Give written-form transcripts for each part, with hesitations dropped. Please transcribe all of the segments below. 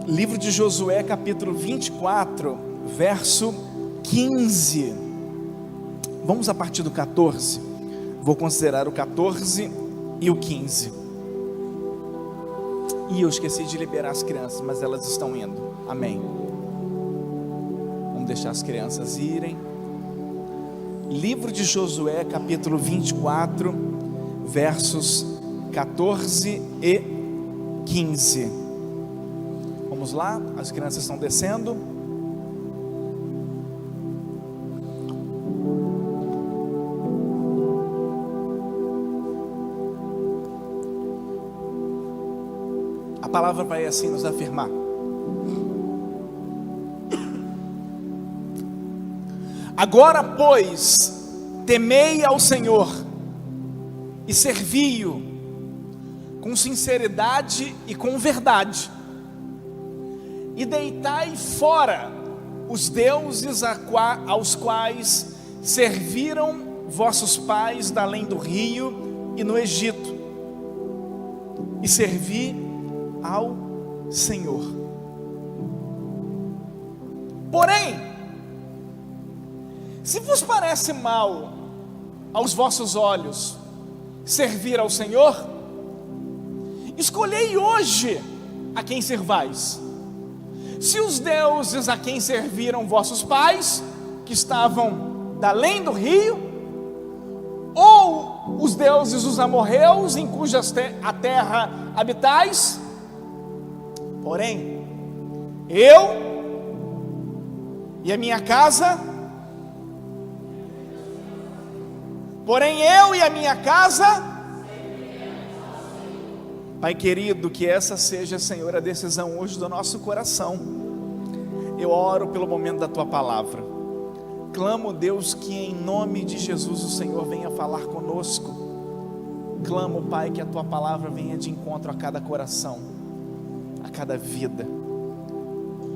Livro de Josué, capítulo 24, verso 15. Vamos a partir do 14. Vou considerar o 14 e o 15. E eu esqueci de liberar as crianças, mas elas estão indo. Amém. Vamos deixar as crianças irem. Livro de Josué, capítulo 24, versos 14 e 15. Vamos lá, as crianças estão descendo. A palavra vai assim nos afirmar: agora, pois, temei ao Senhor e servi-o com sinceridade e com verdade, e deitai fora os deuses aos quais serviram vossos pais da além do rio e no Egito, e servi ao Senhor. Porém, se vos parece mal aos vossos olhos servir ao Senhor, escolhei hoje a quem servais. Se os deuses a quem serviram vossos pais, que estavam da além do rio, ou os deuses dos amorreus, em cuja a terra habitais. Porém, eu e a minha casa, Pai querido, que essa seja, Senhor, a decisão hoje do nosso coração. Eu oro pelo momento da Tua palavra. Clamo, Deus, que em nome de Jesus o Senhor venha falar conosco. Clamo, Pai, que a Tua palavra venha de encontro a cada coração, a cada vida.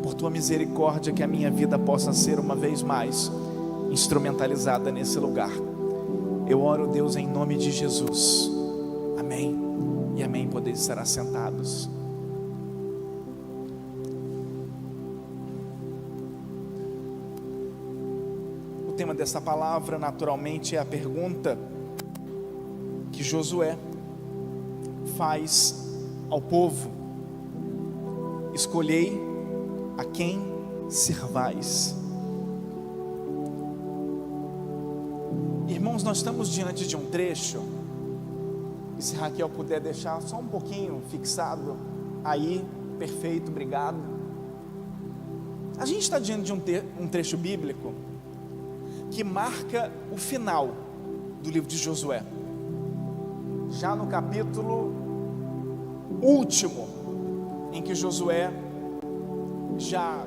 Por Tua misericórdia, que a minha vida possa ser uma vez mais instrumentalizada nesse lugar. Eu oro, Deus, em nome de Jesus. Amém. E amém, podeis estar assentados. O tema dessa palavra, naturalmente, é a pergunta que Josué faz ao povo: escolhei a quem servais. Irmãos, nós estamos diante de um trecho. E se Raquel puder deixar só um pouquinho fixado aí, perfeito, obrigado. A gente está diante de um trecho bíblico que marca o final do livro de Josué, já no capítulo último, em que Josué já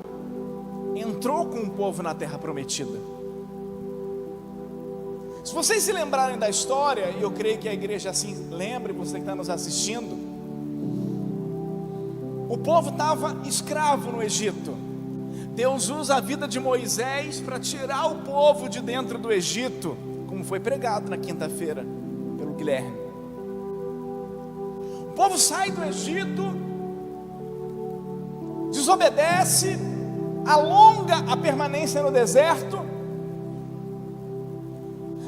entrou com o povo na terra prometida. Se vocês se lembrarem da história, e eu creio que a igreja assim lembra, você que está nos assistindo, o povo estava escravo no Egito. Deus usa a vida de Moisés para tirar o povo de dentro do Egito, como foi pregado na quinta-feira pelo Guilherme. O povo sai do Egito, desobedece, alonga a permanência no deserto,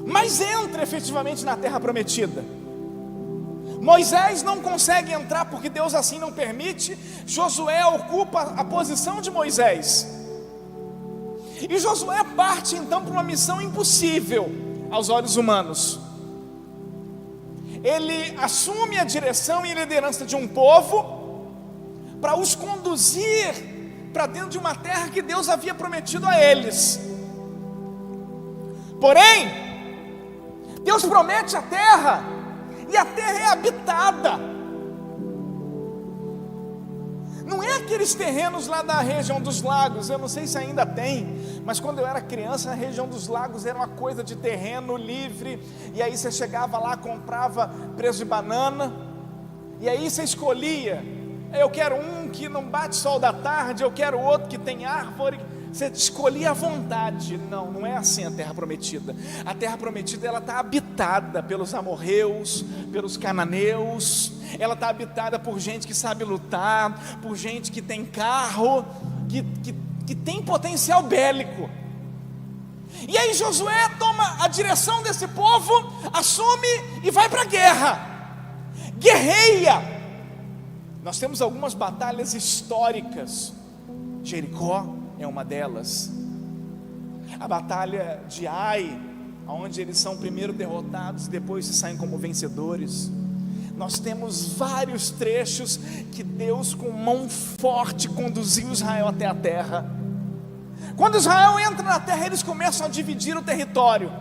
mas entra efetivamente na terra prometida. Moisés não consegue entrar porque Deus assim não permite. Josué ocupa a posição de Moisés, e Josué parte então para uma missão impossível aos olhos humanos. Ele assume a direção e liderança de um povo para os conduzir para dentro de uma terra que Deus havia prometido a eles. Porém, Deus promete a terra, e a terra é habitada. Não é aqueles terrenos lá da região dos lagos. Eu não sei se ainda tem, mas quando eu era criança, na região dos lagos era uma coisa de terreno livre. E aí você chegava lá, comprava preço de banana, e aí você escolhia: eu quero um que não bate sol da tarde, eu quero outro que tem árvore. Você escolhia à vontade. Não, não é assim a terra prometida. A terra prometida, ela está habitada pelos amorreus, pelos cananeus. ela está habitada por gente que sabe lutar, por gente que tem carro, que tem potencial bélico. E aí Josué toma a direção desse povo, assume e vai para a guerra, guerreia. Nós temos algumas batalhas históricas, Jericó é uma delas, a batalha de Ai, onde eles são primeiro derrotados e depois se saem como vencedores. Nós temos vários trechos que Deus com mão forte conduziu Israel até a terra. Quando Israel entra na terra, eles começam a dividir o território.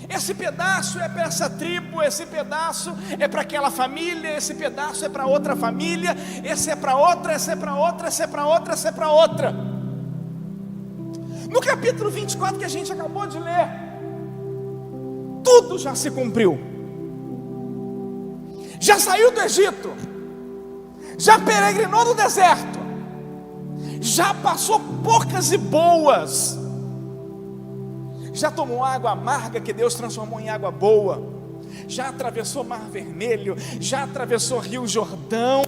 Esse pedaço é para essa tribo, esse pedaço é para aquela família, esse pedaço é para outra família, esse é para outra, esse é para outra, esse é para outra, esse é para outra. No capítulo 24 que a gente acabou de ler, tudo já se cumpriu. Já saiu do Egito, já peregrinou no deserto, já passou poucas e boas, já tomou água amarga que Deus transformou em água boa, já atravessou Mar Vermelho, já atravessou Rio Jordão,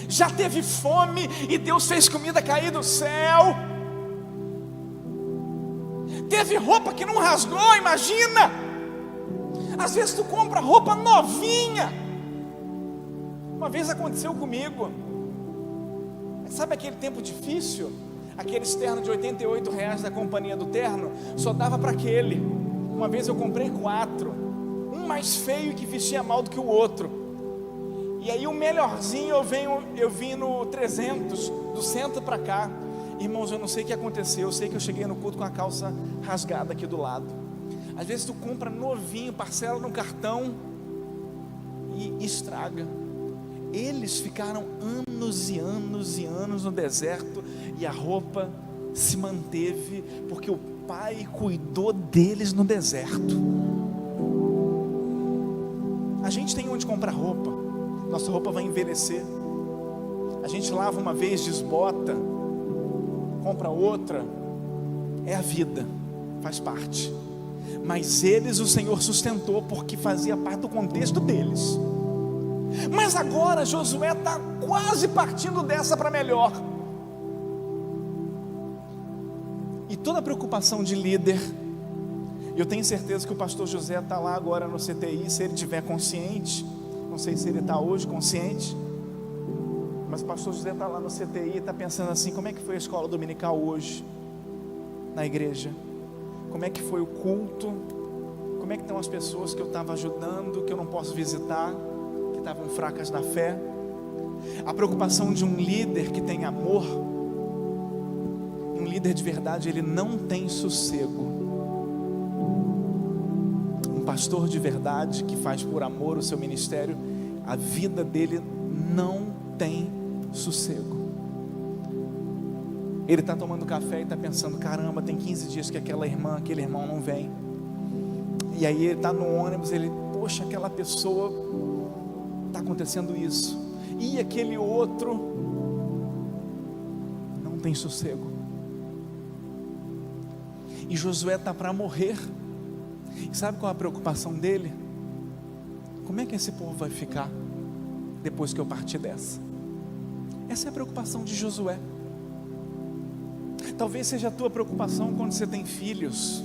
já teve fome e Deus fez comida cair do céu, teve roupa que não rasgou, imagina. Às vezes tu compra roupa novinha. Uma vez aconteceu comigo. Sabe aquele tempo difícil? Aquele terno de R$88 da companhia do terno, só dava para aquele. Uma vez eu comprei 4, um mais feio que vestia mal do que o outro. E aí o melhorzinho eu vim no 300, do centro para cá. Irmãos, eu não sei o que aconteceu, eu sei que eu cheguei no culto com a calça rasgada aqui do lado. Às vezes tu compra novinho, parcela no cartão e estraga. Eles ficaram anos e anos e anos no deserto e a roupa se manteve porque o Pai cuidou deles no deserto. A gente tem onde comprar roupa, nossa roupa vai envelhecer. A gente lava uma vez, desbota, compra outra, é a vida, faz parte. Mas eles o Senhor sustentou porque fazia parte do contexto deles. Mas agora Josué está quase partindo dessa para melhor. E toda a preocupação de líder, eu tenho certeza que o pastor José está lá agora no CTI, se ele estiver consciente, não sei se ele está hoje consciente, mas o pastor José está lá no CTI e está pensando assim: como é que foi a escola dominical hoje, na igreja? Como é que foi o culto? Como é que estão as pessoas que eu estava ajudando, que eu não posso visitar, que estavam fracas na fé? A preocupação de um líder que tem amor, um líder de verdade, ele não tem sossego. Um pastor de verdade que faz por amor o seu ministério, a vida dele não tem sossego. Ele está tomando café e está pensando: caramba, tem 15 dias que aquela irmã, aquele irmão não vem. E aí ele está no ônibus, ele, poxa, aquela pessoa, está acontecendo isso. E aquele outro, não tem sossego. E Josué está para morrer. E sabe qual é a preocupação dele? Como é que esse povo vai ficar depois que eu partir dessa? Essa é a preocupação de Josué. Talvez seja a tua preocupação quando você tem filhos.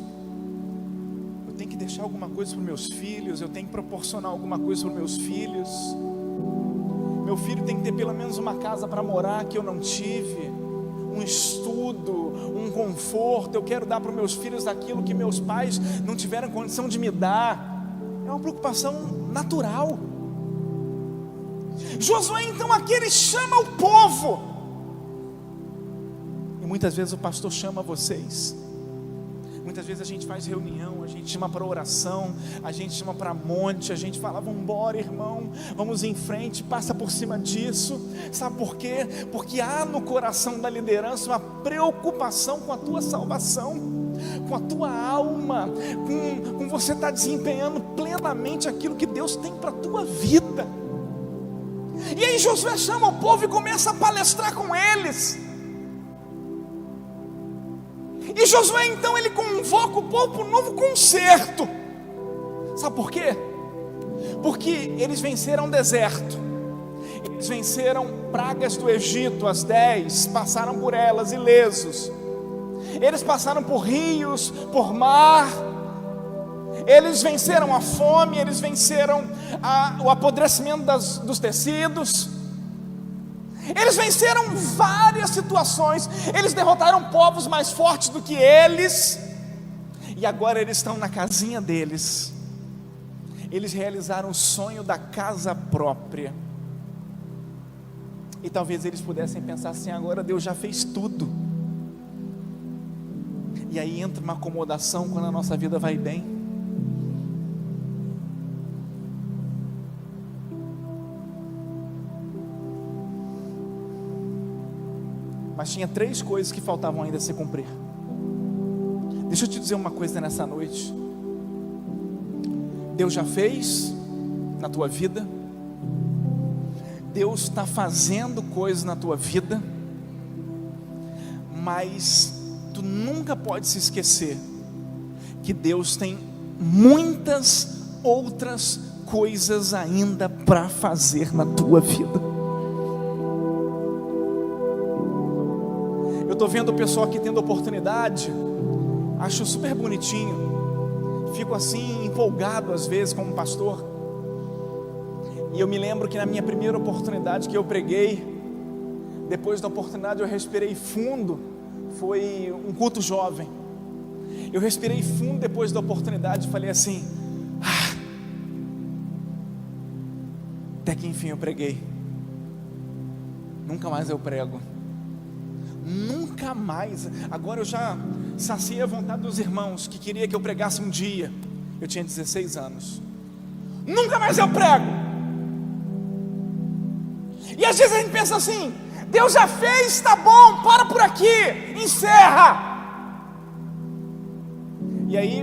Eu tenho que deixar alguma coisa para os meus filhos, eu tenho que proporcionar alguma coisa para os meus filhos. Meu filho tem que ter pelo menos uma casa para morar que eu não tive, um estudo, um conforto. Eu quero dar para os meus filhos aquilo que meus pais não tiveram condição de me dar. É uma preocupação natural. Josué então aqui ele chama o povo. Muitas vezes o pastor chama vocês, muitas vezes a gente faz reunião, a gente chama para oração, a gente chama para monte, a gente fala: vamos embora, irmão, vamos em frente, passa por cima disso. Sabe por quê? Porque há no coração da liderança uma preocupação com a tua salvação, com a tua alma, com você estar desempenhando plenamente aquilo que Deus tem para a tua vida. E aí Josué chama o povo e começa a palestrar com eles. E Josué então ele convoca o povo para um novo concerto. Sabe por quê? porque eles venceram o deserto, eles venceram pragas do Egito, as 10, passaram por elas ilesos. Eles passaram por rios, por mar. Eles venceram a fome, eles venceram o apodrecimento dos tecidos. Eles venceram várias situações. Eles derrotaram povos mais fortes do que eles. E agora eles estão na casinha deles. Eles realizaram o sonho da casa própria. E talvez eles pudessem pensar assim: agora Deus já fez tudo. E aí entra uma acomodação quando a nossa vida vai bem. Mas tinha 3 coisas que faltavam ainda se cumprir. Deixa eu te dizer uma coisa nessa noite. Deus já fez na tua vida. Deus está fazendo coisas na tua vida. Mas tu nunca pode se esquecer que Deus tem muitas outras coisas ainda para fazer na tua vida. Eu estou vendo o pessoal aqui tendo oportunidade, acho super bonitinho, fico assim empolgado às vezes como pastor. E eu me lembro que na minha primeira oportunidade que eu preguei, depois da oportunidade eu respirei fundo, foi um culto jovem. Eu respirei fundo depois da oportunidade e falei assim: até que enfim eu preguei. Nunca mais eu prego. Nunca mais. Agora eu já saciei a vontade dos irmãos que queria que eu pregasse um dia. Eu tinha 16 anos. Nunca mais eu prego. E às vezes a gente pensa assim: Deus já fez, tá bom, para por aqui, encerra. E aí,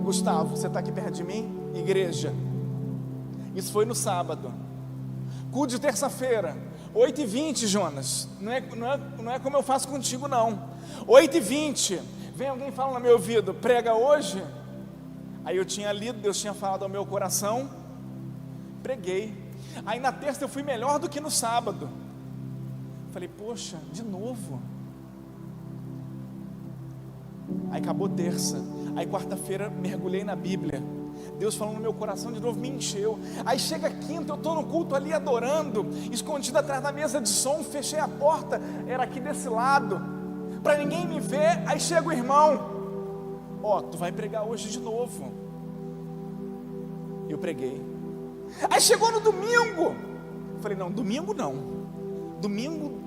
Gustavo, você está aqui perto de mim? Igreja. Isso foi no sábado. Culto de terça-feira, 8h20, Jonas. Não é como eu faço contigo, não. 8h20. Vem alguém falando no meu ouvido: prega hoje? Aí eu tinha lido, Deus tinha falado ao meu coração. Preguei. Aí na terça eu fui melhor do que no sábado. Falei: poxa, de novo. Aí acabou terça. Aí quarta-feira mergulhei na Bíblia. Deus falando no meu coração de novo, me encheu. Aí chega quinta, eu estou no culto ali adorando, escondido atrás da mesa de som. Fechei a porta, era aqui desse lado, para ninguém me ver. Aí chega o irmão: ó, tu vai pregar hoje de novo. Eu preguei. Aí chegou no domingo. Falei: não, domingo não. Domingo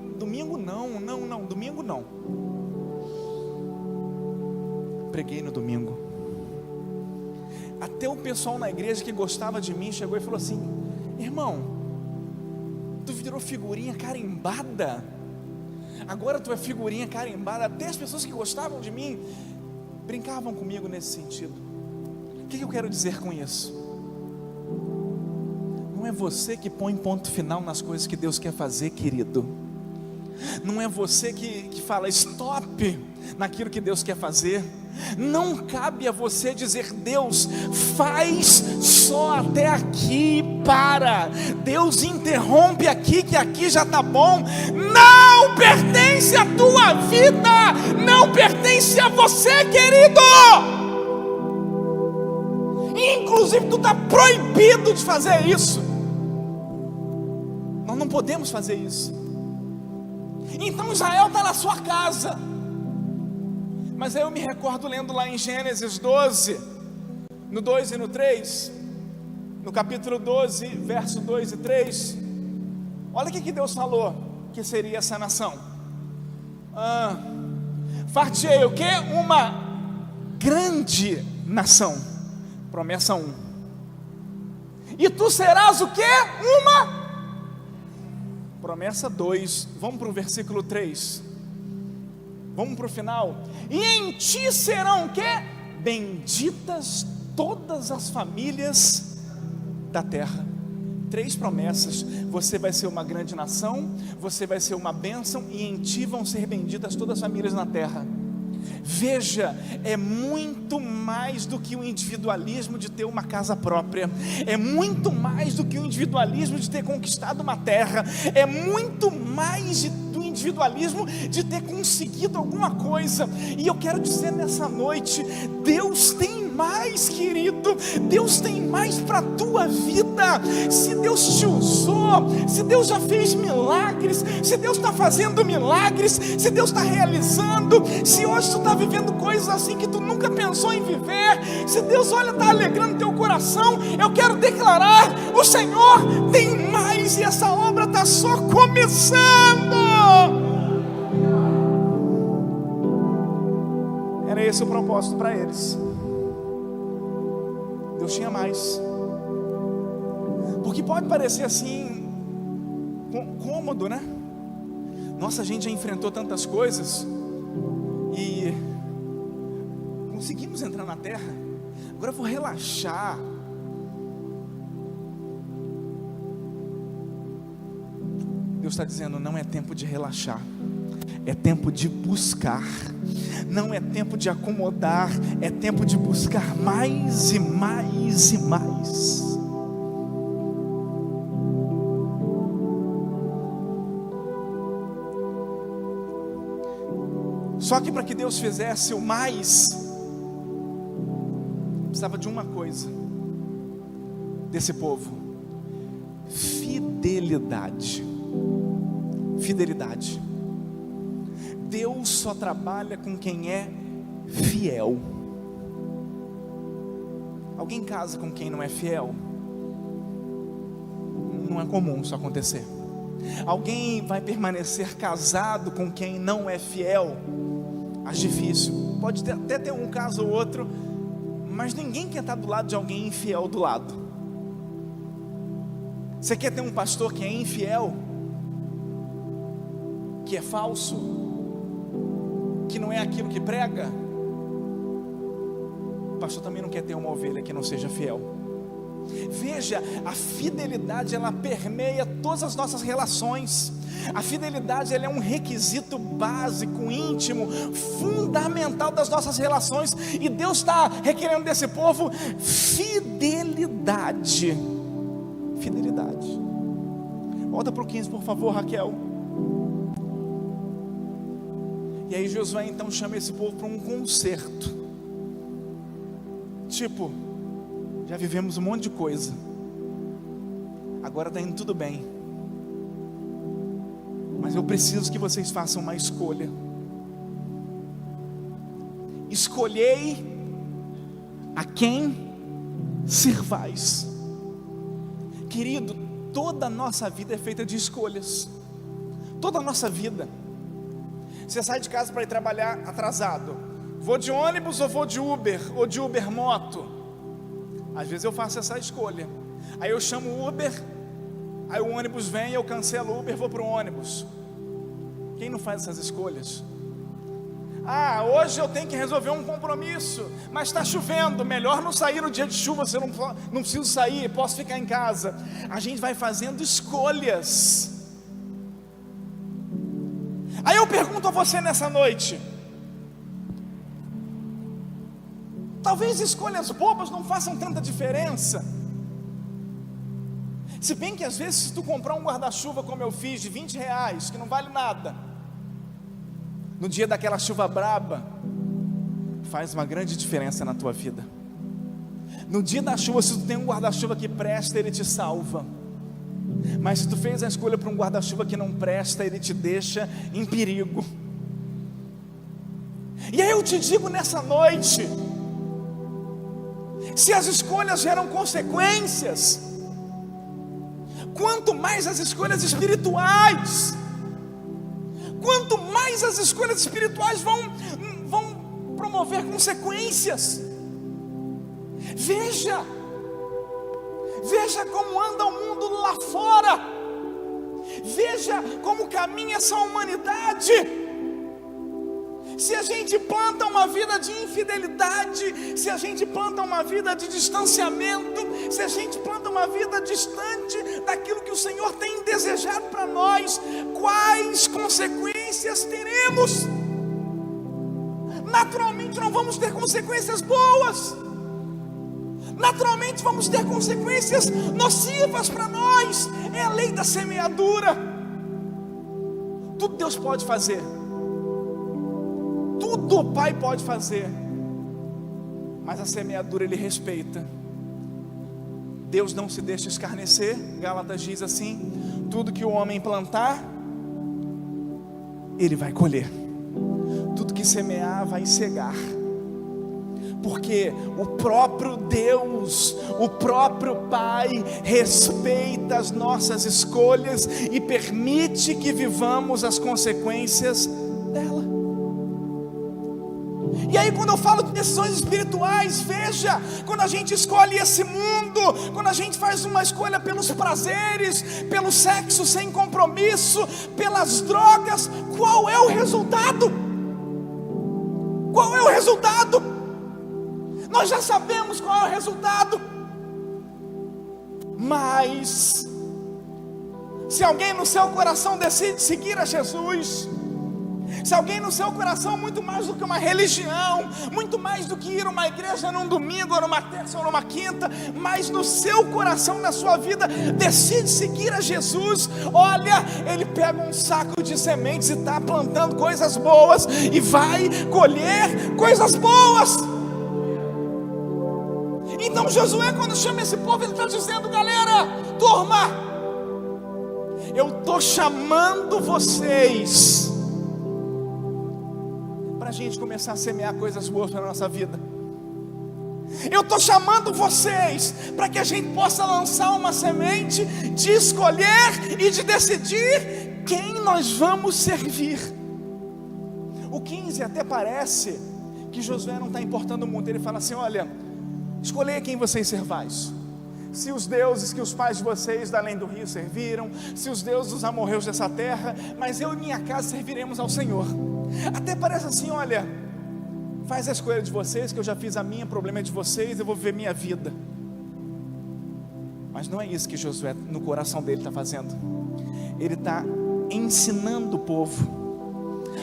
não, domingo não. Preguei no domingo. Até o pessoal na igreja que gostava de mim chegou e falou assim: irmão, tu virou figurinha carimbada. Agora tu é figurinha carimbada. Até as pessoas que gostavam de mim brincavam comigo nesse sentido. O que eu quero dizer com isso? Não é você que põe ponto final nas coisas que Deus quer fazer, querido. Não é você que fala stop naquilo que Deus quer fazer. Não cabe a você dizer: Deus, faz só até aqui, para. Deus, interrompe aqui, que aqui já está bom. Não pertence à tua vida, não pertence a você, querido. Inclusive tu está proibido de fazer isso. Nós não podemos fazer isso. Então Israel está na sua casa. Mas aí eu me recordo lendo lá em Gênesis 12, no 2 e no 3, no capítulo 12, verso 2 e 3, olha o que Deus falou que seria essa nação. Far-te-ei o quê? Uma grande nação. Promessa 1. E tu serás o quê? Uma. Promessa 2. Vamos para o versículo 3. Vamos para o final. E em ti serão o quê? Benditas todas as famílias da terra. 3 promessas. Você vai ser uma grande nação, você vai ser uma bênção, e em ti vão ser benditas todas as famílias na terra. Veja, é muito mais do que o individualismo de ter uma casa própria, é muito mais do que o individualismo de ter conquistado uma terra, é muito mais do individualismo de ter conseguido alguma coisa. E eu quero dizer nessa noite, Deus tem mais, querido, Deus tem mais para a tua vida. Se Deus te usou, se Deus já fez milagres, se Deus está fazendo milagres, se Deus está realizando, se hoje tu está vivendo coisas assim que tu nunca pensou em viver, se Deus, olha, está alegrando teu coração, eu quero declarar: o Senhor tem mais, e essa obra está só começando. Era esse o propósito para eles. Deus tinha mais. Porque pode parecer assim cômodo, né? Nossa, a gente já enfrentou tantas coisas e conseguimos entrar na terra, agora eu vou relaxar. Deus está dizendo: não é tempo de relaxar, é tempo de buscar. Não é tempo de acomodar, é tempo de buscar mais e mais e mais. Só que para que Deus fizesse o mais, precisava de uma coisa desse povo: fidelidade. Fidelidade. Deus só trabalha com quem é fiel. Alguém casa com quem não é fiel? Não é comum isso acontecer. Alguém vai permanecer casado com quem não é fiel? Acho difícil. Pode até ter um caso ou outro, mas ninguém quer estar do lado de alguém infiel do lado. Você quer ter um pastor que é infiel? Que é falso? Que não é aquilo que prega? O pastor também não quer ter uma ovelha que não seja fiel. Veja, a fidelidade, ela permeia todas as nossas relações. A fidelidade, ela é um requisito básico, íntimo, fundamental das nossas relações. E Deus está requerendo desse povo fidelidade. Fidelidade. Volta para o 15, por favor, Raquel. E aí Josué então chama esse povo para um concerto. Tipo, já vivemos um monte de coisa, agora está indo tudo bem, mas eu preciso que vocês façam uma escolha. Escolhei a quem sirvais. Querido, toda a nossa vida é feita de escolhas. Toda a nossa vida. Você sai de casa para ir trabalhar atrasado. Vou de ônibus ou vou de Uber? Ou de Uber moto? Às vezes eu faço essa escolha. Aí eu chamo o Uber, aí o ônibus vem, eu cancelo o Uber, vou para o ônibus. Quem não faz essas escolhas? Ah, hoje eu tenho que resolver um compromisso, mas está chovendo, melhor não sair no dia de chuva, se eu não preciso sair, posso ficar em casa. A gente vai fazendo escolhas. Aí eu pergunto a você nessa noite, talvez escolhas bobas não façam tanta diferença. Se bem que às vezes, se tu comprar um guarda-chuva como eu fiz, de R$20, que não vale nada, no dia daquela chuva braba, faz uma grande diferença na tua vida. No dia da chuva, se tu tem um guarda-chuva que presta, ele te salva. Mas se tu fez a escolha para um guarda-chuva que não presta, ele te deixa em perigo. E aí eu te digo nessa noite, se as escolhas geram consequências, quanto mais as escolhas espirituais, quanto mais as escolhas espirituais vão promover consequências. Veja como anda o mundo lá fora, veja como caminha essa humanidade. Se a gente planta uma vida de infidelidade, se a gente planta uma vida de distanciamento, se a gente planta uma vida distante daquilo que o Senhor tem desejado para nós, quais consequências teremos? naturalmente não vamos ter consequências boas, naturalmente vamos ter consequências nocivas para nós. É a lei da semeadura. Tudo Deus pode fazer, tudo o Pai pode fazer, mas a semeadura Ele respeita. Deus não se deixa escarnecer. Gálatas diz assim: tudo que o homem plantar, ele vai colher. Tudo que semear, vai cegar. Porque o próprio Deus, o próprio Pai, respeita as nossas escolhas e permite que vivamos as consequências dela. E aí, quando eu falo de decisões espirituais, veja, quando a gente escolhe esse mundo, quando a gente faz uma escolha pelos prazeres, pelo sexo sem compromisso, pelas drogas, qual é o resultado? Qual é o resultado? Nós já sabemos qual é o resultado. Mas se alguém no seu coração decide seguir a Jesus, se alguém no seu coração, muito mais do que uma religião, muito mais do que ir a uma igreja num domingo, ou numa terça, ou numa quinta, mas no seu coração, na sua vida, decide seguir a Jesus, olha, ele pega um saco de sementes e está plantando coisas boas, e vai colher coisas boas. Então Josué, quando chama esse povo, ele está dizendo: galera, turma, eu estou chamando vocês para a gente começar a semear coisas boas para a nossa vida. Eu estou chamando vocês para que a gente possa lançar uma semente de escolher e de decidir quem nós vamos servir. O 15 até parece que Josué não está importando muito. Ele fala assim: olha, escolhei quem vocês servais. Se os deuses que os pais de vocês da além do rio serviram, se os deuses dos amorreus dessa terra, mas eu e minha casa serviremos ao Senhor. Até parece assim: olha, faz a escolha de vocês, que eu já fiz a minha, o problema é de vocês, eu vou viver minha vida. Mas não é isso que Josué no coração dele está fazendo. Ele está ensinando o povo,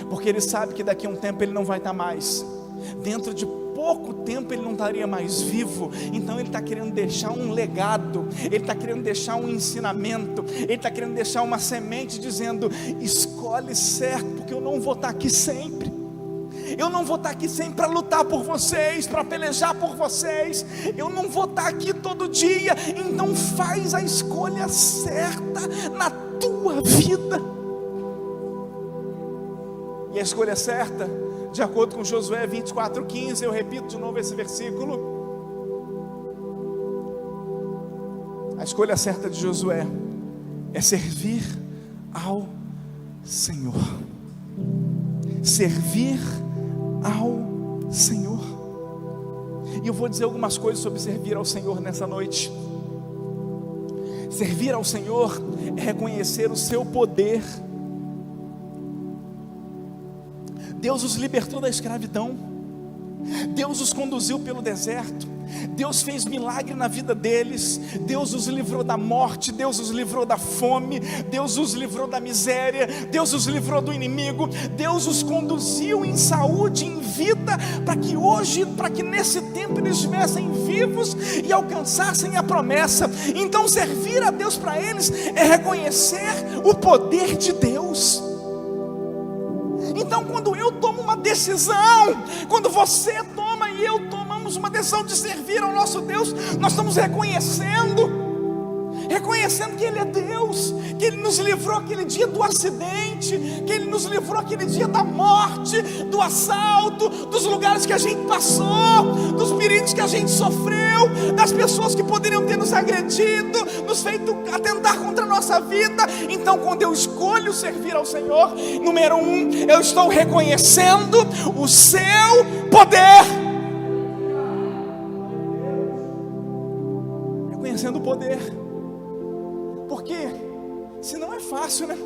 porque ele sabe que daqui a um tempo ele não vai estar mais, dentro de pouco tempo ele não estaria mais vivo. Então ele está querendo deixar um legado, ele está querendo deixar um ensinamento, ele está querendo deixar uma semente, dizendo: escolhe certo, porque eu não vou estar aqui sempre. Eu não vou estar aqui sempre para lutar por vocês, para pelejar por vocês. Eu não vou estar aqui todo dia. Então faz a escolha certa na tua vida. E a escolha certa, de acordo com Josué 24:15, eu repito de novo esse versículo. A escolha certa de Josué é servir ao Senhor. Servir ao Senhor. E eu vou dizer algumas coisas sobre servir ao Senhor nessa noite. Servir ao Senhor é reconhecer o seu poder. Deus os libertou da escravidão, Deus os conduziu pelo deserto, Deus fez milagre na vida deles, Deus os livrou da morte, Deus os livrou da fome, Deus os livrou da miséria, Deus os livrou do inimigo, Deus os conduziu em saúde, em vida, para que hoje, para que nesse tempo eles estivessem vivos e alcançassem a promessa. Então servir a Deus para eles é reconhecer o poder de Deus. Então quando eu tomo uma decisão, quando você toma e eu tomamos uma decisão de servir ao nosso Deus, nós estamos reconhecendo que Ele é Deus, que Ele nos livrou aquele dia do acidente, que Ele nos livrou aquele dia da morte, do assalto, dos lugares que a gente passou, dos perigos que a gente sofreu, das pessoas que poderiam ter nos agredido, nos feito atentar contra a nossa vida. Então quando eu escolho servir ao Senhor, número 1, eu estou reconhecendo o seu poder. Reconhecendo o poder. Porque senão é fácil, né?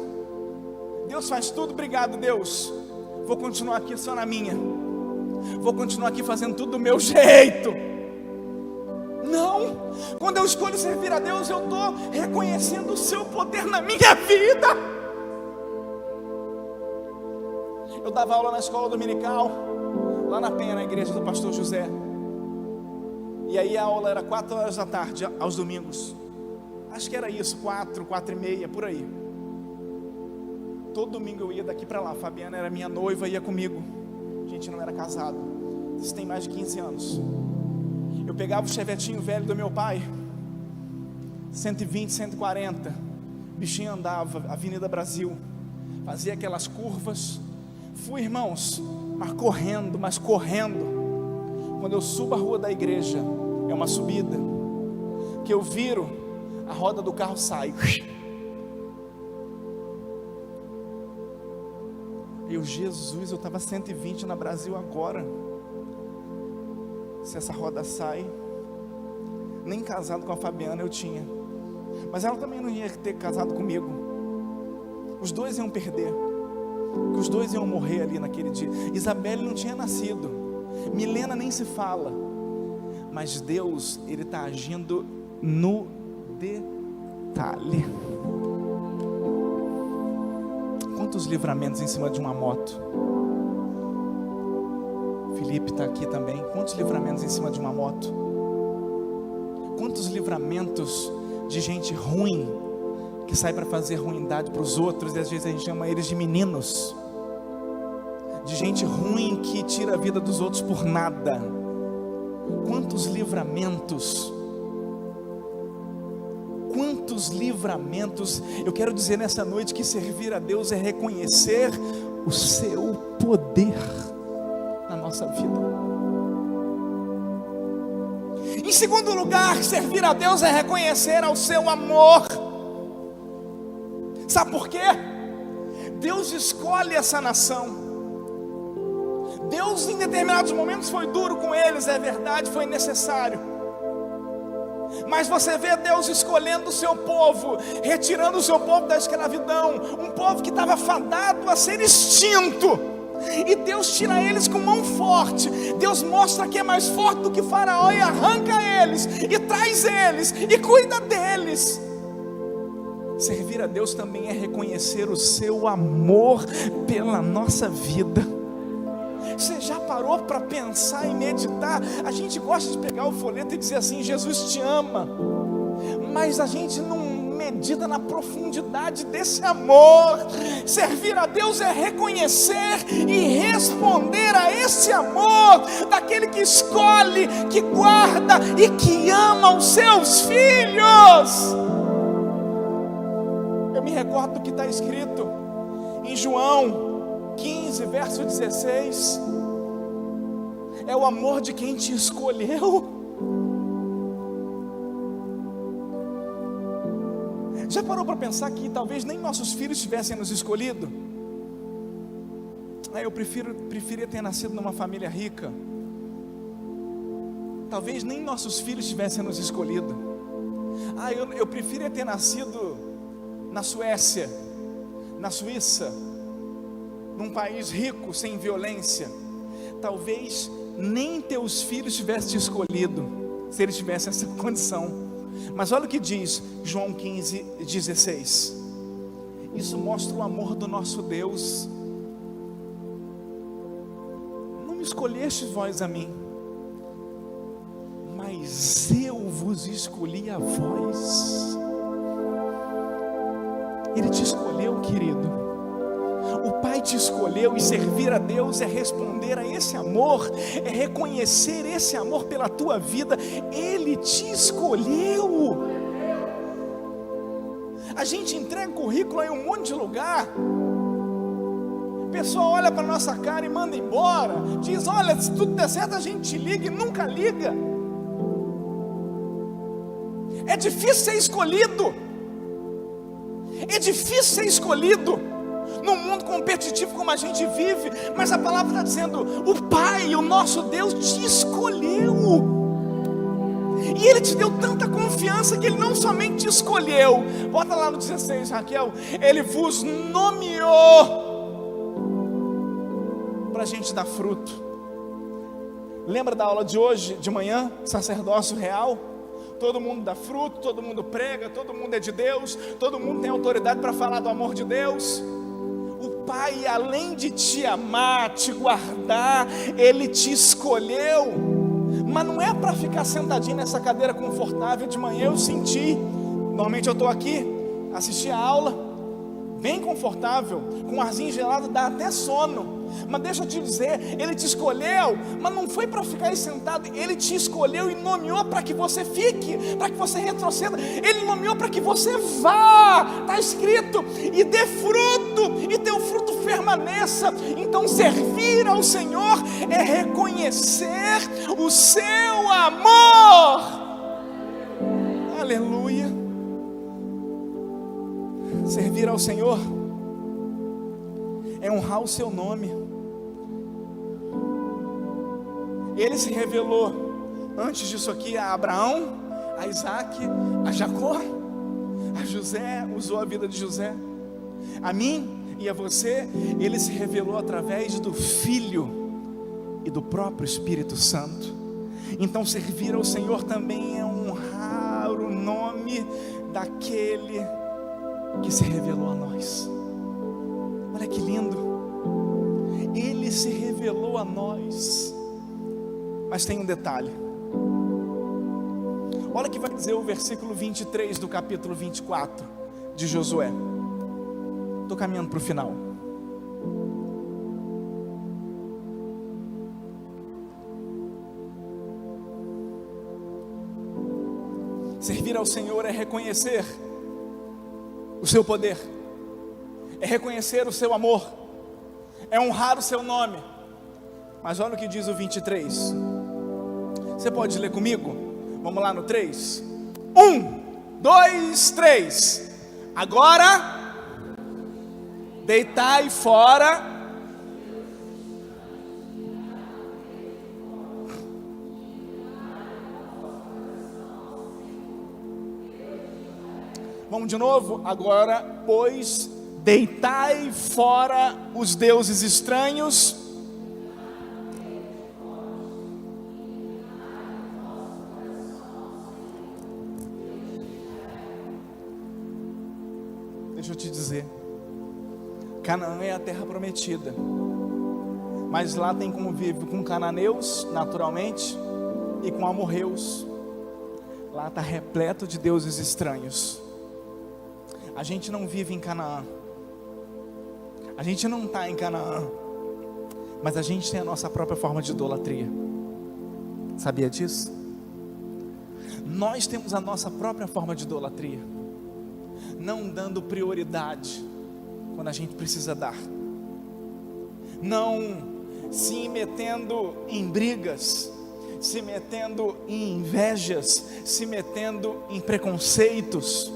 Deus faz tudo, obrigado Deus, vou continuar aqui só na minha, vou continuar aqui fazendo tudo do meu jeito. Não, quando eu escolho servir a Deus, eu estou reconhecendo o seu poder na minha vida. Eu dava aula na escola dominical, lá na Penha, na igreja do pastor José. E aí a aula era 4 horas da tarde, aos domingos. Acho que era isso, 4h30, por aí. Todo domingo eu ia daqui para lá. A Fabiana era minha noiva, ia comigo. A gente não era casado. Isso tem mais de 15 anos. Eu pegava o chevetinho velho do meu pai, 120, 140. O bichinho andava, Avenida Brasil, fazia aquelas curvas. Fui, irmãos, mas correndo. Quando eu subo a rua da igreja, é uma subida, que eu viro, a roda do carro sai. Jesus, eu estava 120 na Brasil agora. Se essa roda sai, nem casado com a Fabiana eu tinha, mas ela também não ia ter casado comigo. Os dois iam perder, os dois iam morrer ali naquele dia. Isabelle não tinha nascido, Milena nem se fala, mas Deus, Ele está agindo no detalhe. Quantos livramentos em cima de uma moto? Felipe está aqui também. Quantos livramentos em cima de uma moto? Quantos livramentos de gente ruim, que sai para fazer ruindade para os outros, e às vezes a gente chama eles de meninos, de gente ruim que tira a vida dos outros por nada. Quantos livramentos, quantos livramentos. Eu quero dizer nessa noite que servir a Deus é reconhecer o seu poder na nossa vida. Em segundo lugar, servir a Deus é reconhecer ao seu amor. Sabe por quê? Deus escolhe essa nação. Deus em determinados momentos foi duro com eles, é verdade, foi necessário. Mas você vê Deus escolhendo o seu povo, retirando o seu povo da escravidão, um povo que estava fadado a ser extinto, e Deus tira eles com mão forte. Deus mostra que é mais forte do que Faraó, e arranca eles, e traz eles, e cuida deles. Servir a Deus também é reconhecer o seu amor pela nossa vida. Você já parou para pensar e meditar? A gente gosta de pegar o folheto e dizer assim: Jesus te ama, mas a gente não medita na profundidade desse amor. Servir a Deus é reconhecer e responder a esse amor daquele que escolhe, que guarda e que ama os seus filhos. Eu me recordo do que está escrito em João 15, verso 16, é o amor de quem te escolheu. Já parou para pensar que talvez nem nossos filhos tivessem nos escolhido? Eu preferia ter nascido numa família rica. Talvez nem nossos filhos tivessem nos escolhido. Eu preferia ter nascido na Suécia, na Suíça, num país rico, sem violência. Talvez nem teus filhos tivessem te escolhido, se eles tivessem essa condição. Mas olha o que diz João 15, 16. Isso mostra o amor do nosso Deus. Não me escolhestes vós a mim, mas eu vos escolhi a vós. Ele te escolheu, querido. O Pai te escolheu, e servir a Deus é responder a esse amor, é reconhecer esse amor pela tua vida. Ele te escolheu. A gente entrega currículo em um monte de lugar, a pessoa olha para a nossa cara e manda embora, diz: olha, se tudo der certo a gente te liga, e nunca liga. É difícil ser escolhido, é difícil ser escolhido num mundo competitivo como a gente vive. Mas a palavra está dizendo: o Pai, o nosso Deus, te escolheu. E Ele te deu tanta confiança que Ele não somente te escolheu. Bota lá no 16, Raquel. Ele vos nomeou para a gente dar fruto. Lembra da aula de hoje, de manhã? Sacerdócio real. Todo mundo dá fruto, todo mundo prega, todo mundo é de Deus, todo mundo tem autoridade para falar do amor de Deus. O Pai, além de te amar, te guardar, Ele te escolheu. Mas não é para ficar sentadinho nessa cadeira confortável. De manhã eu senti, normalmente eu estou aqui, assisti a aula, bem confortável, com um arzinho gelado, dá até sono. Mas deixa eu te dizer, Ele te escolheu, mas não foi para ficar aí sentado. Ele te escolheu e nomeou para que você fique, para que você retroceda. Ele nomeou para que você vá, está escrito, e dê fruto, e teu fruto permaneça. Então servir ao Senhor é reconhecer o seu amor. Aleluia. Servir ao Senhor é honrar o seu nome. Ele se revelou antes disso aqui a Abraão, a Isaac, a Jacó, a José, usou a vida de José. A mim e a você, Ele se revelou através do Filho e do próprio Espírito Santo. Então servir ao Senhor também é honrar o nome daquele que se revelou a nós. Olha que lindo, Ele se revelou a nós. Mas tem um detalhe, olha o que vai dizer o versículo 23 do capítulo 24 de Josué. Estou caminhando para o final. Servir ao Senhor é reconhecer o seu poder, é reconhecer o seu amor, é honrar o seu nome. Mas olha o que diz o 23. Você pode ler comigo? Vamos lá no 3. 1, 2, 3. Agora deitai fora Vamos de novo? Agora, pois, deitai fora os deuses estranhos. Deixa eu te dizer, Canaã é a terra prometida, mas lá tem convívio com cananeus, naturalmente, e com amorreus. Lá está repleto de deuses estranhos. A gente não vive em Canaã, a gente não está em Canaã, mas a gente tem a nossa própria forma de idolatria. Sabia disso? Nós temos a nossa própria forma de idolatria, não dando prioridade quando a gente precisa dar, não se metendo em brigas, se metendo em invejas, se metendo em preconceitos,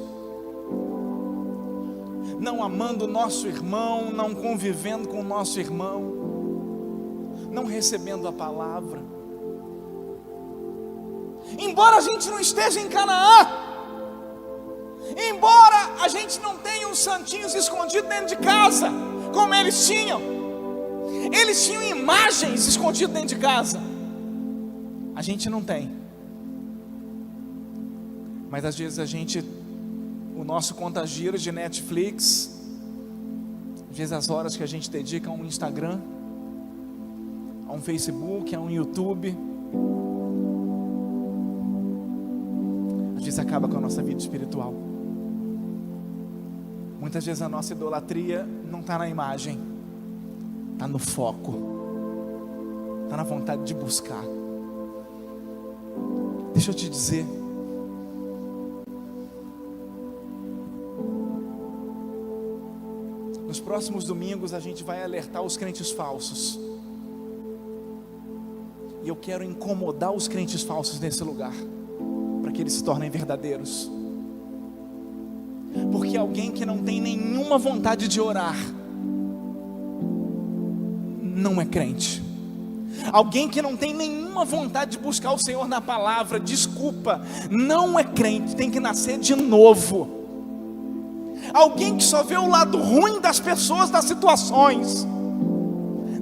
não amando o nosso irmão, não convivendo com o nosso irmão, não recebendo a palavra. Embora a gente não esteja em Canaã, embora a gente não tenha os santinhos escondidos dentro de casa, como eles tinham imagens escondidas dentro de casa. A gente não tem, mas às vezes o nosso conta-giros de Netflix, às vezes as horas que a gente dedica a um Instagram, a um Facebook, a um YouTube, às vezes acaba com a nossa vida espiritual. Muitas vezes a nossa idolatria não está na imagem, está no foco, está na vontade de buscar. Deixa eu te dizer, nos próximos domingos a gente vai alertar os crentes falsos, e eu quero incomodar os crentes falsos nesse lugar, para que eles se tornem verdadeiros. Porque alguém que não tem nenhuma vontade de orar não é crente. Alguém que não tem nenhuma vontade de buscar o Senhor na palavra, desculpa, não é crente, tem que nascer de novo. Alguém que só vê o lado ruim das pessoas, das situações,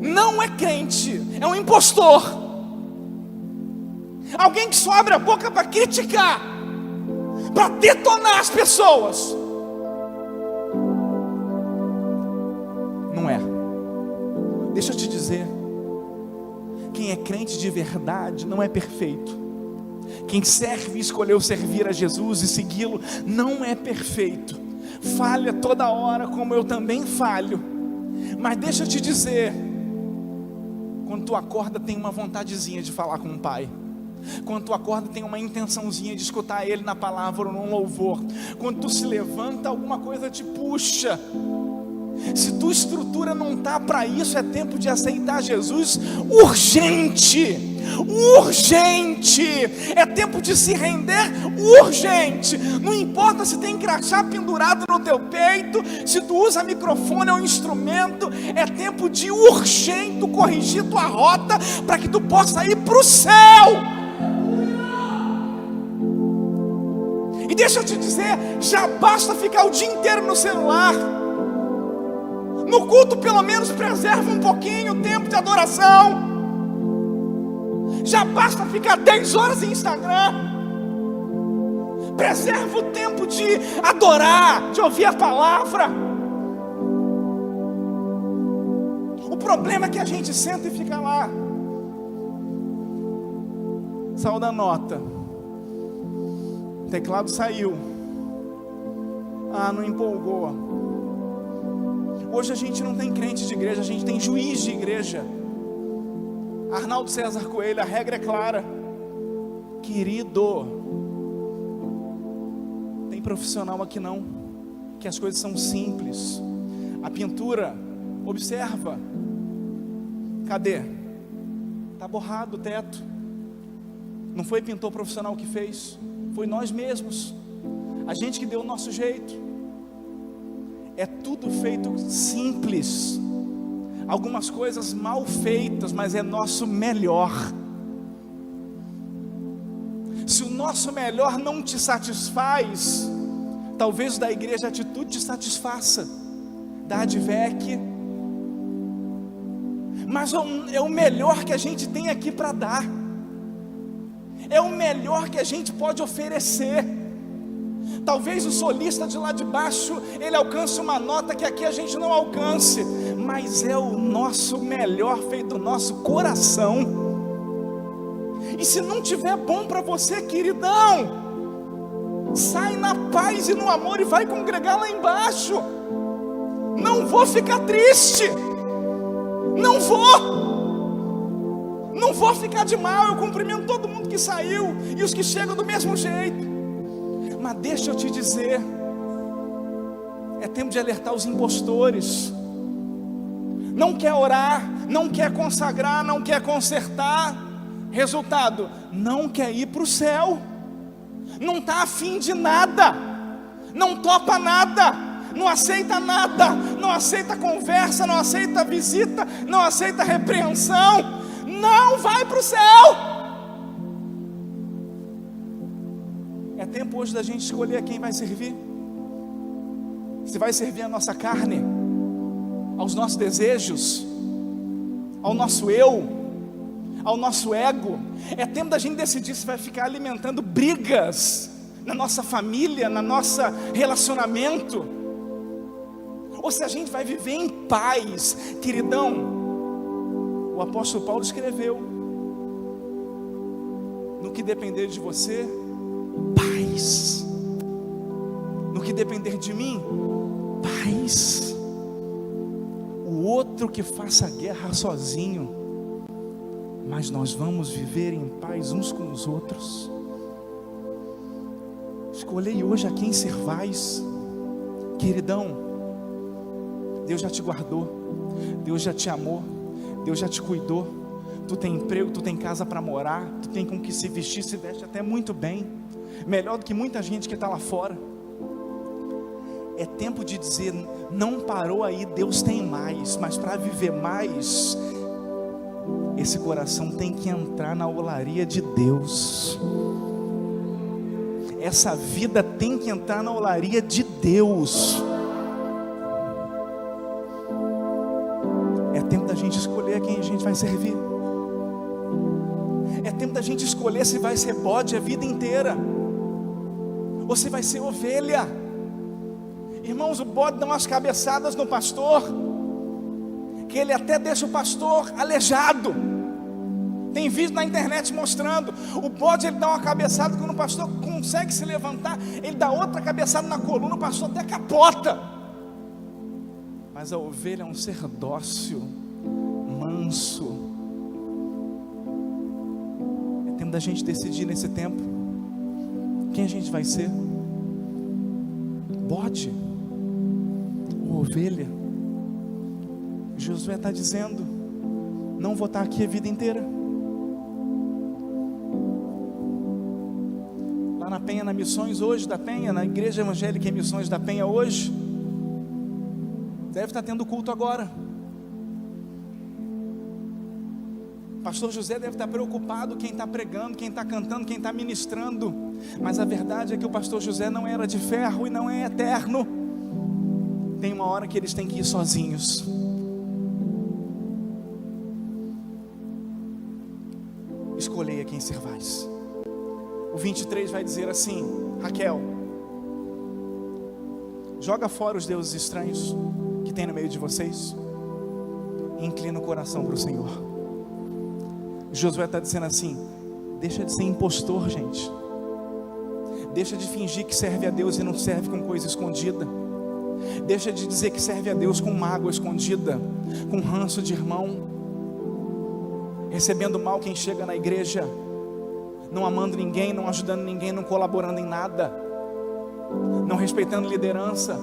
não é crente, é um impostor. Alguém que só abre a boca para criticar, para detonar as pessoas, não é. Deixa eu te dizer, quem é crente de verdade não é perfeito. Quem serve e escolheu servir a Jesus e segui-lo não é perfeito. Falha toda hora, como eu também falho. Mas deixa eu te dizer, quando tu acorda tem uma vontadezinha de falar com o Pai. Quando tu acorda tem uma intençãozinha de escutar Ele na palavra ou num louvor. Quando tu se levanta, alguma coisa te puxa. Se tua estrutura não está para isso, é tempo de aceitar Jesus urgente. Urgente, é tempo de se render urgente. Não importa se tem crachá pendurado no teu peito, se tu usa microfone ou instrumento, é tempo de urgente corrigir tua rota para que tu possa ir para o céu. E deixa eu te dizer, já basta ficar o dia inteiro no celular. No culto pelo menos preserva um pouquinho o tempo de adoração. Já basta ficar 10 horas em Instagram. Preserva o tempo de adorar, de ouvir a palavra. O problema é que a gente senta e fica lá. Saiu da nota. O teclado saiu. Não empolgou. Hoje a gente não tem crente de igreja, a gente tem juiz de igreja. Arnaldo César Coelho, a regra é clara. Querido, tem profissional aqui não, que as coisas são simples. A pintura, observa. Cadê? Está borrado o teto. Não foi pintor profissional que fez, foi nós mesmos. A gente que deu o nosso jeito. É tudo feito simples. Algumas coisas mal feitas, mas é nosso melhor. Se o nosso melhor não te satisfaz, talvez o da igreja Atitude te satisfaça, da Advec. Mas é o melhor que a gente tem aqui para dar. É o melhor que a gente pode oferecer. Talvez o solista de lá de baixo, ele alcance uma nota que aqui a gente não alcance, mas é o nosso melhor feito do nosso coração. E se não tiver bom para você, queridão, sai na paz e no amor e vai congregar lá embaixo. Não vou ficar triste, não vou ficar de mal. Eu cumprimento todo mundo que saiu e os que chegam do mesmo jeito. Mas deixa eu te dizer, é tempo de alertar os impostores. Não quer orar, não quer consagrar, não quer consertar. Resultado, não quer ir para o céu. Não está afim de nada. Não topa nada. Não aceita nada. Não aceita conversa, não aceita visita, não aceita repreensão. Não vai para o céu. É tempo hoje da gente escolher a quem vai servir. Se vai servir a nossa carne, aos nossos desejos, ao nosso eu, ao nosso ego. É tempo da gente decidir se vai ficar alimentando brigas na nossa família, na nosso relacionamento, ou se a gente vai viver em paz. Queridão, o apóstolo Paulo escreveu: no que depender de você, paz. No que depender de mim, paz. O outro que faça guerra sozinho, mas nós vamos viver em paz uns com os outros. Escolhei hoje a quem servais. Queridão, Deus já te guardou, Deus já te amou, Deus já te cuidou. Tu tem emprego, tu tem casa para morar, tu tem com que se vestir, se veste até muito bem, melhor do que muita gente que está lá fora. É tempo de dizer, não parou aí, Deus tem mais. Mas para viver mais, esse coração tem que entrar na olaria de Deus. Essa vida tem que entrar na olaria de Deus. É tempo da gente escolher a quem a gente vai servir. É tempo da gente escolher se vai ser bode a vida inteira, ou se vai ser ovelha. Irmãos, o bode dá umas cabeçadas no pastor, que ele até deixa o pastor aleijado. Tem vídeo na internet mostrando, o bode ele dá uma cabeçada, quando o pastor consegue se levantar, ele dá outra cabeçada na coluna, o pastor até capota. Mas a ovelha é um ser dócil, manso. É tempo da gente decidir nesse tempo quem a gente vai ser: bode ou ovelha? Josué está dizendo: não vou estar aqui a vida inteira. Lá na Penha, na Missões hoje da Penha, na Igreja Evangélica em Missões da Penha hoje, deve estar tendo culto agora. Pastor José deve estar preocupado, quem está pregando, quem está cantando, quem está ministrando. Mas a verdade é que o pastor José não era de ferro e não é eterno. Tem uma hora que eles têm que ir sozinhos. Escolhei a quem servais. O 23 vai dizer assim: Raquel, joga fora os deuses estranhos que tem no meio de vocês e inclina o coração para o Senhor. Josué está dizendo assim: deixa de ser impostor, gente. Deixa de fingir que serve a Deus e não serve com coisa escondida. Deixa de dizer que serve a Deus com mágoa escondida, com ranço de irmão, recebendo mal quem chega na igreja, não amando ninguém, não ajudando ninguém, não colaborando em nada, não respeitando liderança.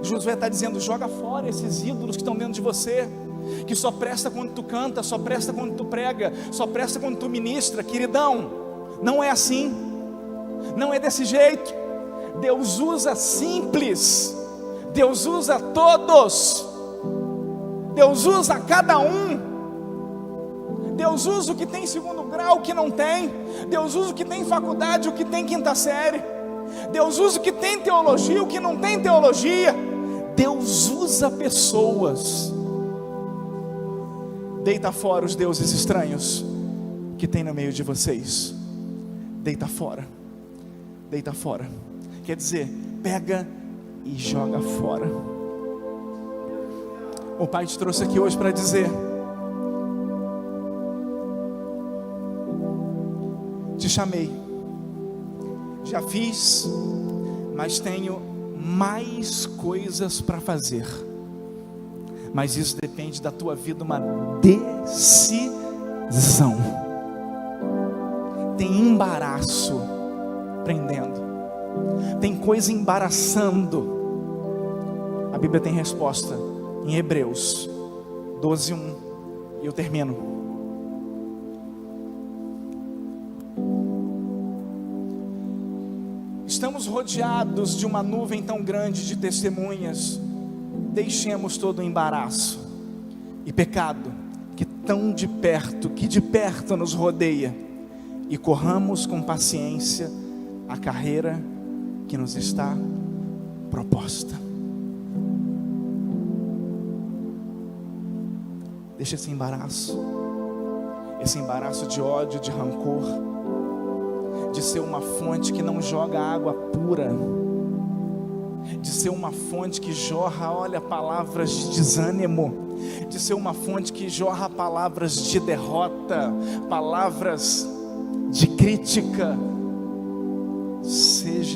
Josué está dizendo: joga fora esses ídolos que estão dentro de você, que só presta quando tu canta, só presta quando tu prega, só presta quando tu ministra. Queridão, não é assim, não é desse jeito. Deus usa simples, Deus usa todos, Deus usa cada um. Deus usa o que tem segundo grau, o que não tem. Deus usa o que tem faculdade, o que tem quinta série. Deus usa o que tem teologia, o que não tem teologia. Deus usa pessoas. Deita fora os deuses estranhos que tem no meio de vocês. Deita fora. Deita fora. Quer dizer, pega e joga fora. O Pai te trouxe aqui hoje para dizer: te chamei, já fiz, mas tenho mais coisas para fazer. Mas isso depende da tua vida, uma decisão. Tem embaraço prendendo, tem coisa embaraçando. A Bíblia tem resposta em Hebreus 12:1, e eu termino. Estamos rodeados de uma nuvem tão grande de testemunhas. Deixemos todo o embaraço e pecado que de perto nos rodeia, e corramos com paciência a carreira que nos está proposta. Deixa esse embaraço de ódio, de rancor, de ser uma fonte que não joga água pura, de ser uma fonte que jorra, olha, palavras de desânimo, de ser uma fonte que jorra palavras de derrota, palavras de crítica.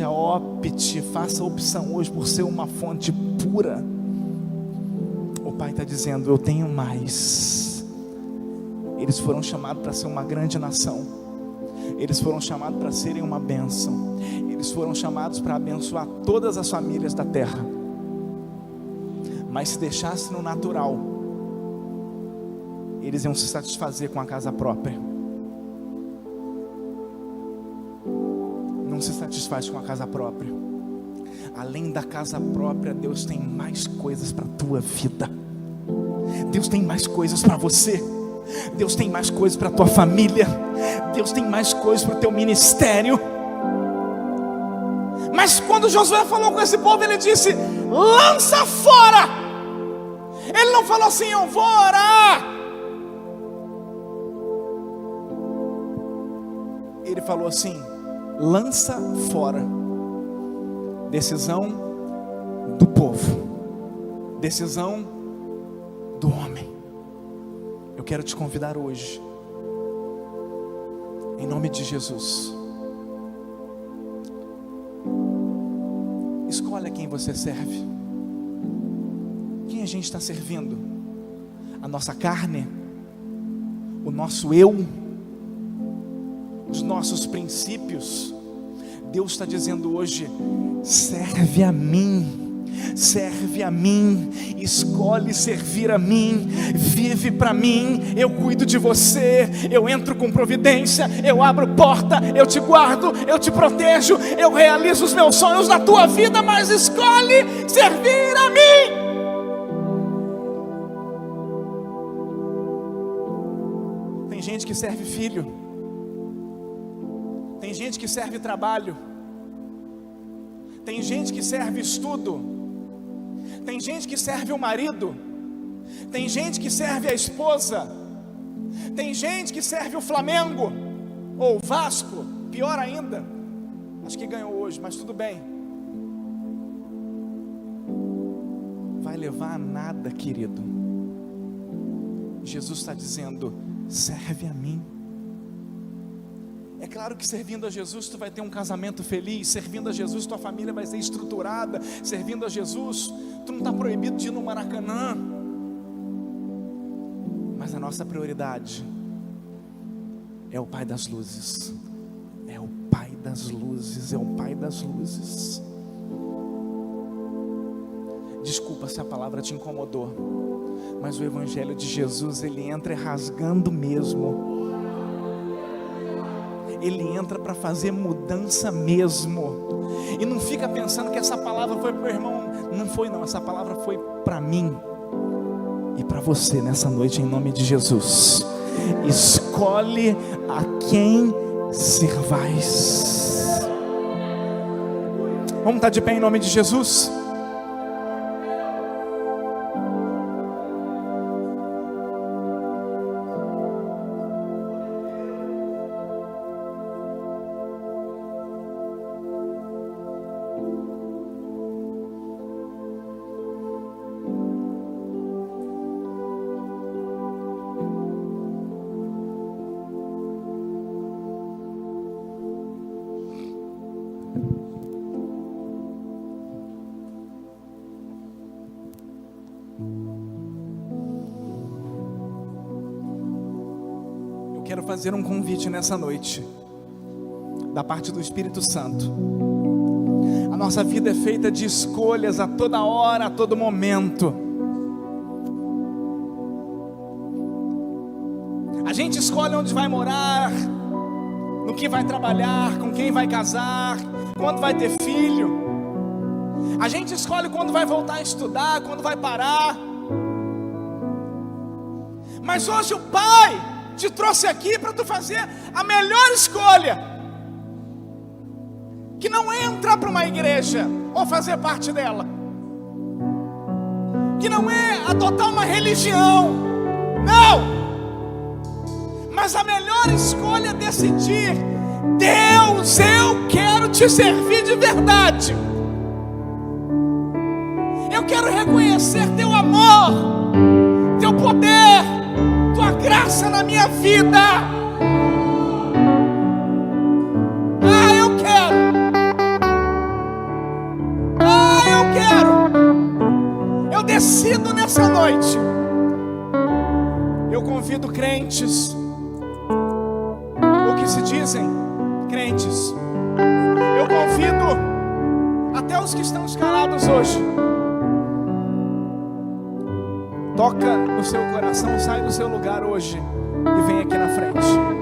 Opte, faça a opção hoje por ser uma fonte pura. O Pai está dizendo: eu tenho mais. Eles foram chamados para ser uma grande nação, eles foram chamados para serem uma bênção, eles foram chamados para abençoar todas as famílias da terra. Mas se deixasse no natural, eles iam se satisfazer com a casa própria. Não se satisfaz com a casa própria. Além da casa própria, Deus tem mais coisas para a tua vida. Deus tem mais coisas para você. Deus tem mais coisas para a tua família. Deus tem mais coisas para o teu ministério. Mas quando Josué falou com esse povo, ele disse: lança fora. Ele não falou assim: eu vou orar. Ele falou assim: lança fora. Decisão do povo, decisão do homem. Eu quero te convidar hoje, em nome de Jesus, escolhe a quem você serve. Quem a gente está servindo? A nossa carne? O nosso eu? Os nossos princípios? Deus está dizendo hoje: serve a mim. Serve a mim, escolhe servir a mim, vive para mim, eu cuido de você, eu entro com providência, eu abro porta, eu te guardo, eu te protejo, eu realizo os meus sonhos na tua vida, mas escolhe servir a mim. Tem gente que serve filho, tem gente que serve trabalho, tem gente que serve estudo, tem gente que serve o marido, tem gente que serve a esposa, tem gente que serve o Flamengo, ou o Vasco, pior ainda, acho que ganhou hoje, mas tudo bem. Vai levar a nada, querido. Jesus está dizendo: serve a mim. É claro que servindo a Jesus tu vai ter um casamento feliz, servindo a Jesus tua família vai ser estruturada, servindo a Jesus tu não está proibido de ir no Maracanã, mas a nossa prioridade é o Pai das luzes, é o Pai das luzes, é o Pai das luzes. Desculpa se a palavra te incomodou, mas o Evangelho de Jesus, ele entra rasgando mesmo. Ele entra para fazer mudança mesmo. E não fica pensando que essa palavra foi para o irmão. Não foi não, essa palavra foi para mim e para você nessa noite, em nome de Jesus. Escolhe a quem servais. Vamos estar de pé em nome de Jesus? Quero fazer um convite nessa noite, da parte do Espírito Santo. A nossa vida é feita de escolhas a toda hora, a todo momento. A gente escolhe onde vai morar, no que vai trabalhar, com quem vai casar, quando vai ter filho. A gente escolhe quando vai voltar a estudar, quando vai parar. Mas hoje o Pai te trouxe aqui para tu fazer a melhor escolha, que não é entrar para uma igreja ou fazer parte dela, que não é adotar uma religião, não, mas a melhor escolha é decidir: Deus, eu quero te servir de verdade, eu quero reconhecer teu amor, teu poder, tua graça na minha vida. Eu quero. Eu decido nessa noite. Eu convido crentes, ou que se dizem crentes. Eu convido até os que estão escalados hoje. Toca no seu coração, sai do seu lugar hoje e vem aqui na frente.